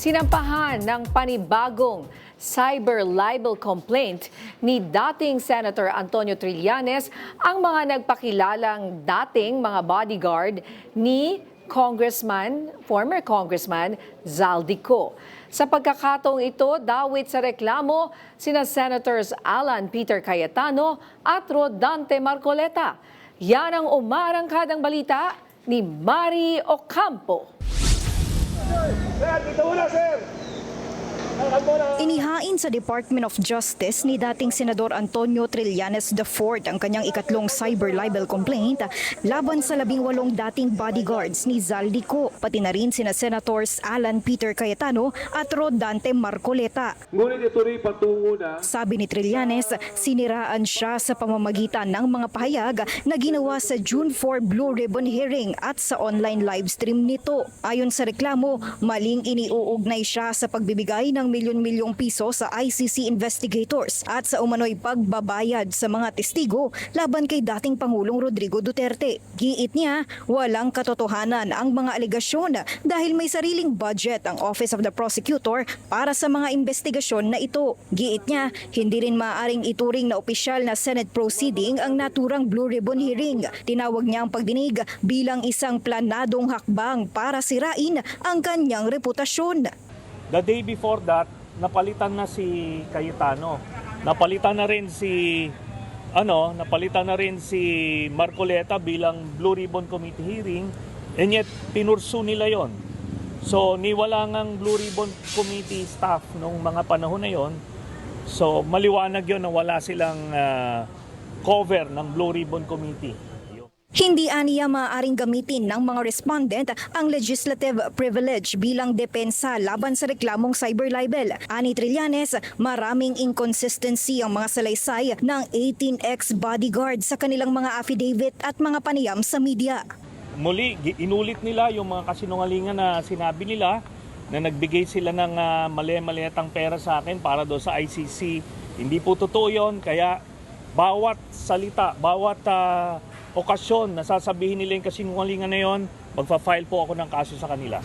Sinampahan ng panibagong cyber libel complaint ni dating Senator Antonio Trillanes ang mga nagpakilalang dating mga bodyguard ni former Congressman Zaldico. Sa pagkakataong ito, dawit sa reklamo sina Senators Alan Peter Cayetano at Rodante Marcoleta. Yan ang umarangkadang balita ni Mari Ocampo. Inihain sa Department of Justice ni dating Senador Antonio Trillanes IV ang kanyang ikatlong cyber libel complaint laban sa 18 dating bodyguards ni Zaldico, pati na rin sina Senators Alan Peter Cayetano at Rodante Marcoleta. Ngunit ito rin patungo na. Sabi ni Trillanes, siniraan siya sa pamamagitan ng mga pahayag na ginawa sa June 4 Blue Ribbon hearing at sa online livestream nito. Ayon sa reklamo, maling iniuugnay siya sa pagbibigay ng milyon-milyong piso sa ICC investigators at sa umano'y pagbabayad sa mga testigo laban kay dating Pangulong Rodrigo Duterte. Giit niya, walang katotohanan ang mga alegasyon dahil may sariling budget ang Office of the Prosecutor para sa mga investigasyon na ito. Giit niya, hindi rin maaaring ituring na opisyal na Senate proceeding ang naturang Blue Ribbon hearing. Tinawag niya ang pagdinig bilang isang planadong hakbang para sirain ang kanyang reputasyon. The day before that, napalitan na si Cayetano. Napalitan na rin si Marcoleta bilang Blue Ribbon Committee hearing, and yet pinursu nila 'yon. So niwala ngang Blue Ribbon Committee staff nung mga panahon na 'yon. So maliwanag 'yon na wala silang cover ng Blue Ribbon Committee. Hindi aniya maaaring gamitin ng mga respondent ang legislative privilege bilang depensa laban sa reklamong cyber libel. Ani Trillanes, maraming inconsistency ang mga salaysay ng 18 ex-bodyguard sa kanilang mga affidavit at mga panayam sa media. Muli, inulit nila yung mga kasinungalingan na sinabi nila na nagbigay sila ng mali-maliatang pera sa akin para do sa ICC. Hindi po totoo yun, kaya bawat salita, bawat okasyon na sasabihin nila yung kasinungalingan na yon, magfa-file po ako ng kaso sa kanila.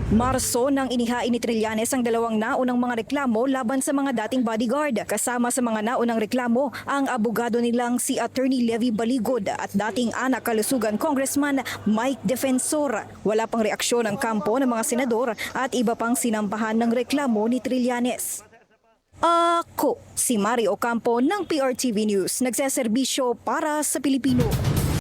Marso nang inihain ni Trillanes ang dalawang naunang mga reklamo laban sa mga dating bodyguard. Kasama sa mga naunang reklamo ang abogado nilang si Attorney Levy Baligod at dating anak kalusugan Congressman Mike Defensor. Wala pang reaksyon ang kampo ng mga senador at iba pang sinampahan ng reklamo ni Trillanes. Ako si Mari Ocampo ng PRTV News, nagseserbisyo para sa Pilipino.